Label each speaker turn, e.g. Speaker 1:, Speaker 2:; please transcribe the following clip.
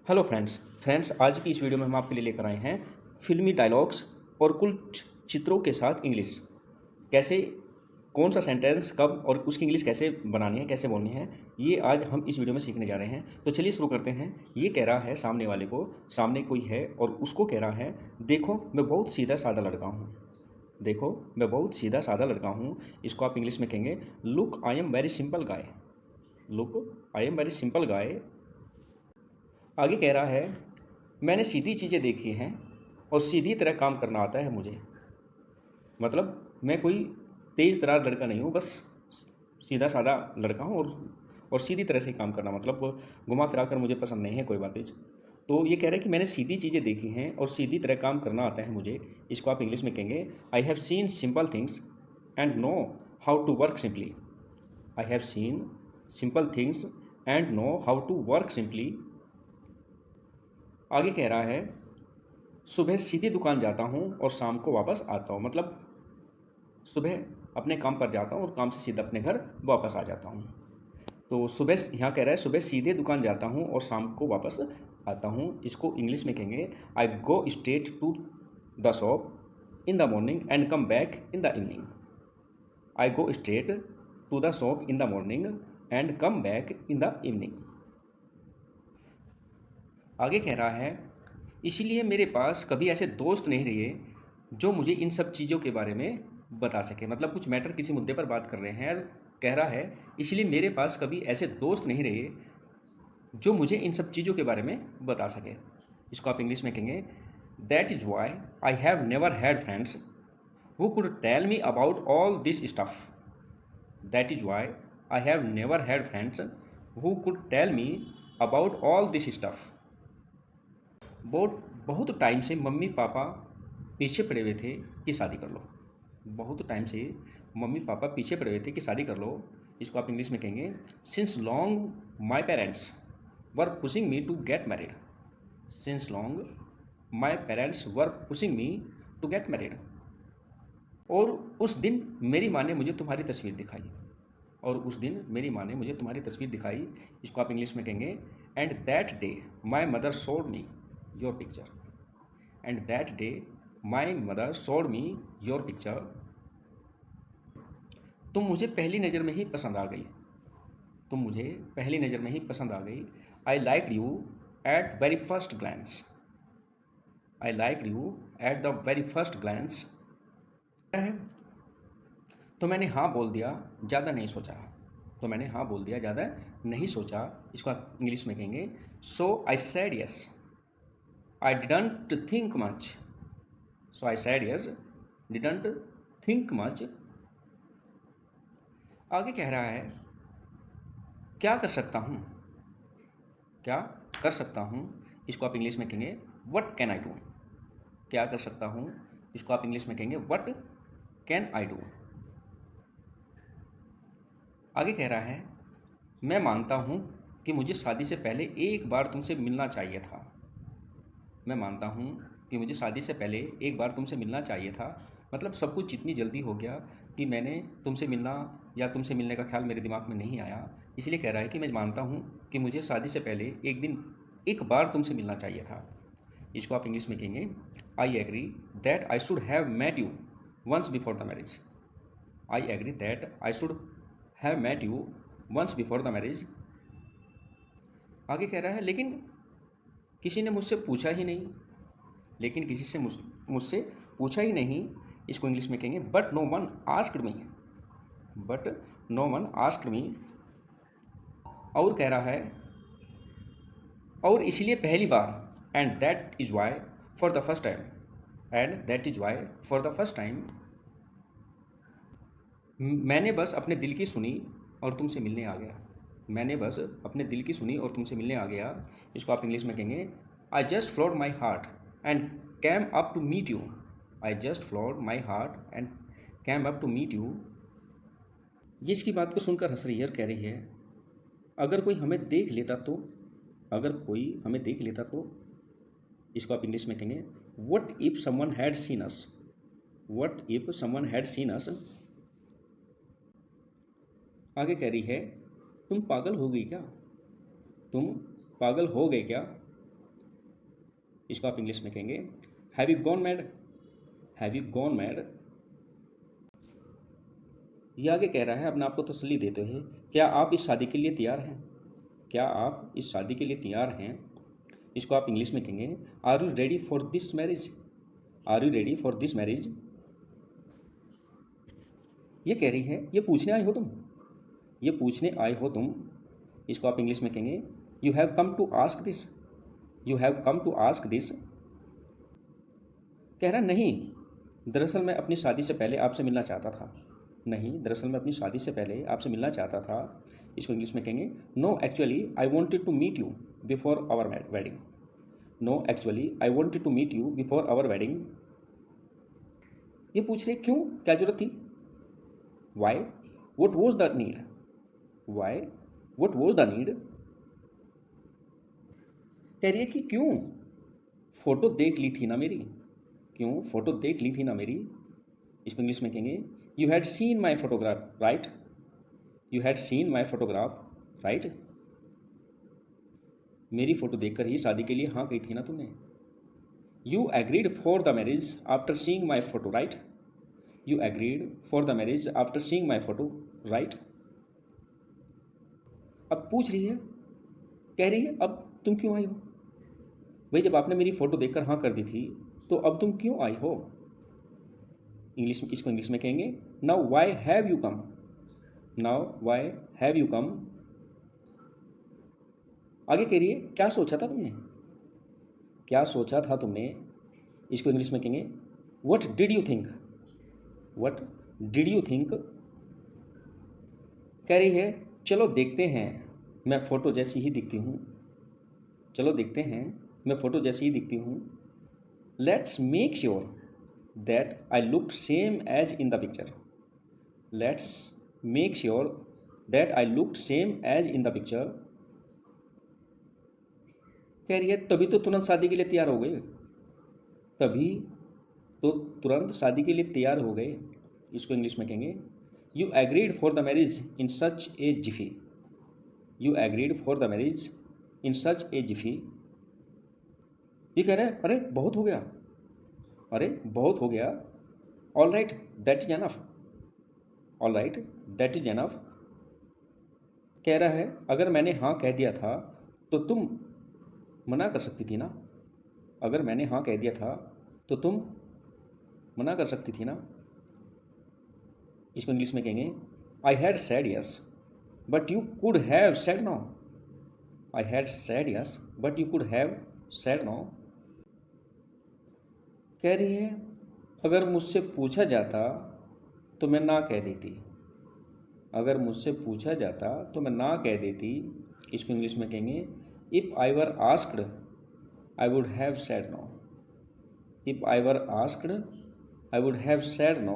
Speaker 1: Hello friends आज की इस वीडियो में हम आपके लिए लेकर आए हैं फिल्मी डायलॉग्स और कुछ चित्रों के साथ इंग्लिश कैसे कौन सा सेंटेंस कब और उसकी इंग्लिश कैसे बनानी है, कैसे बोलनी है, ये आज हम इस वीडियो में सीखने जा रहे हैं। तो चलिए शुरू करते हैं। ये कह रहा है सामने वाले को, सामने कोई है और उसको कह रहा है, देखो मैं बहुत सीधा साधा लड़का हूँ। देखो मैं बहुत सीधा साधा लड़का हूँ। इसको आप इंग्लिश में कहेंगे look I am very simple guy. Look I am very simple guy. आगे कह रहा है, मैंने सीधी चीज़ें देखी हैं और सीधी तरह काम करना आता है मुझे। मतलब मैं कोई तेज़ तर्रार लड़का नहीं हूँ, बस सीधा साधा लड़का हूँ और सीधी तरह से काम करना, मतलब घुमा फिरा कर मुझे पसंद नहीं है कोई बातें। तो ये कह रहा है कि मैंने सीधी चीज़ें देखी हैं और सीधी तरह काम करना आता है मुझे। इसको आप इंग्लिश में कहेंगे I have seen simple things and know how to work simply. I have seen simple things and know how to work simply. आगे कह रहा है, सुबह सीधी दुकान जाता हूँ और शाम को वापस आता हूँ। मतलब सुबह अपने काम पर जाता हूँ और काम से सीधा अपने घर वापस आ जाता हूँ। तो सुबह यहाँ कह रहा है सुबह सीधे दुकान जाता हूँ और शाम को वापस आता हूँ। इसको इंग्लिश में कहेंगे I go straight to the shop in the morning and come back in the evening. I go straight to the shop in the morning and come back in the evening. आगे कह रहा है, इसलिए मेरे पास कभी ऐसे दोस्त नहीं रहे जो मुझे इन सब चीज़ों के बारे में बता सके। मतलब कुछ मैटर, किसी मुद्दे पर बात कर रहे हैं। कह रहा है इसलिए मेरे पास कभी ऐसे दोस्त नहीं रहे जो मुझे इन सब चीज़ों के बारे में बता सके। इसको आप इंग्लिश में कहेंगे that is why I have never had friends who could tell me about all this stuff. That is why I have never had friends who could tell me about all this stuff. बहुत time से mummy papa पीछे पड़े हुए थे कि शादी कर लो। बहुत टाइम से मम्मी पापा पीछे पड़े हुए थे कि शादी कर लो। इसको आप इंग्लिश में कहेंगे since long my parents were pushing me to get married. Since long my parents were pushing me to get married. और उस दिन मेरी माँ ने मुझे तुम्हारी तस्वीर दिखाई। और उस दिन मेरी माँ ने मुझे तुम्हारी तस्वीर दिखाई। इसको आप इंग्लिश में कहेंगे and that day my mother showed me your picture. And that day my mother showed me your picture. तुम मुझे पहली नज़र में ही पसंद आ गई। तुम मुझे पहली नज़र में ही पसंद आ गई। I like you at very first glance. I like you at the very first glance. तो मैंने हाँ बोल दिया, ज़्यादा नहीं सोचा। तो मैंने हाँ बोल दिया, ज़्यादा नहीं सोचा। इसको आप इंग्लिश में कहेंगे so I said yes I didn't think much. So I said yes didn't think much. आगे कह रहा है, क्या कर सकता हूँ। क्या कर सकता हूँ। इसको आप इंग्लिश में कहेंगे व्हाट कैन आई डू। क्या कर सकता हूँ। इसको आप इंग्लिश में कहेंगे व्हाट कैन आई डू। आगे कह रहा है, मैं मानता हूँ कि मुझे शादी से पहले एक बार तुमसे मिलना चाहिए था। मैं मानता हूँ कि मुझे शादी से पहले एक बार तुमसे मिलना चाहिए था। मतलब सब कुछ इतनी जल्दी हो गया कि मैंने तुमसे मिलना या तुमसे मिलने का ख्याल मेरे दिमाग में नहीं आया। इसलिए कह रहा है कि मैं मानता हूँ कि मुझे शादी से पहले एक बार तुमसे मिलना चाहिए था। इसको आप इंग्लिश में कहेंगे I agree that I should have met you once before the marriage. I agree that I should have met you once before the marriage. आगे कह रहा है, लेकिन किसी ने मुझसे पूछा ही नहीं। लेकिन किसी से मुझसे पूछा ही नहीं। इसको इंग्लिश में कहेंगे but no one asked me. But no one asked me. और कह रहा है, और इसलिए पहली बार and that is why for the first time. And that is why for the first time. मैंने बस अपने दिल की सुनी और तुमसे मिलने आ गया। मैंने बस अपने दिल की सुनी और तुमसे मिलने आ गया। इसको आप इंग्लिश में कहेंगे I just followed my heart and came up to meet you. I just followed my heart and came up to meet you. ये इसकी बात को सुनकर हंस रही है और कह रही है, अगर कोई हमें देख लेता तो। अगर कोई हमें देख लेता तो। इसको आप इंग्लिश में कहेंगे what if someone had seen us. What if someone had seen us. आगे कह रही है, तुम पागल हो गई क्या। तुम पागल हो गए क्या। इसको आप इंग्लिश में कहेंगे have you gone mad, have you gone mad. ये आगे कह रहा है, अपने आप को तसल्ली देते हुए, क्या आप इस शादी के लिए तैयार हैं, क्या आप इस शादी के लिए तैयार हैं। इसको आप इंग्लिश में कहेंगे are you ready for this marriage, are you ready for this marriage. ये कह रही है ये पूछने आए हो तुम, ये पूछने आए हो तुम। इसको आप इंग्लिश में कहेंगे you have come to ask this, you have come to ask this. कह रहा नहीं, दरअसल मैं अपनी शादी से पहले आपसे मिलना चाहता था, नहीं दरअसल मैं अपनी शादी से पहले आपसे मिलना चाहता था। इसको इंग्लिश में कहेंगे no actually I wanted to meet you before our wedding, no actually I wanted to meet you before our wedding. ये पूछ रहे क्यों, क्या जरूरत थी, why what was the need, why what was the need. कह रही है कि क्यों, फोटो देख ली थी ना मेरी, क्यों फोटो देख ली थी ना मेरी। इसको इंग्लिश में कहेंगे you had seen my photograph right, you had seen my photograph right. मेरी फोटो देखकर ही शादी के लिए हाँ कही थी ना तुमने। You agreed for the marriage after seeing my photo right, you agreed for the marriage after seeing my photo right. अब पूछ रही है, कह रही है अब तुम क्यों आई हो, भाई जब आपने मेरी फ़ोटो देखकर हाँ कर दी थी तो अब तुम क्यों आई हो। इंग्लिश, इसको इंग्लिश में कहेंगे now why have you come, now why have you come. आगे कह रही है क्या सोचा था तुमने, क्या सोचा था तुमने। इसको इंग्लिश में कहेंगे what did you think, what did you think. कह रही है चलो देखते हैं मैं फ़ोटो जैसी ही दिखती हूँ, चलो देखते हैं मैं फ़ोटो जैसी ही दिखती हूँ। Let's make sure that I look same as in the picture, let's make sure that I look same as in the picture. कह रही है तभी तो तुरंत शादी के लिए तैयार हो गए, तभी तो तुरंत शादी के लिए तैयार हो गए। इसको इंग्लिश में कहेंगे you agreed for the marriage in such a jiffy, you agreed for the marriage in such a jiffy. ये कह रहा है अरे बहुत हो गया, अरे बहुत हो गया। All right that is enough, all right that is enough. कह रहा है अगर मैंने हाँ कह दिया था तो तुम मना कर सकती थी ना, अगर मैंने हाँ कह दिया था तो तुम मना कर सकती थी ना। इसको इंग्लिश में कहेंगे I had said yes but you could have said no, I had said yes but you could have said no. कह रही है अगर मुझसे पूछा जाता तो मैं ना कह देती, अगर मुझसे पूछा जाता तो मैं ना कह देती। इसको इंग्लिश में कहेंगे if I were asked I would have said no, if I were asked I would have said no.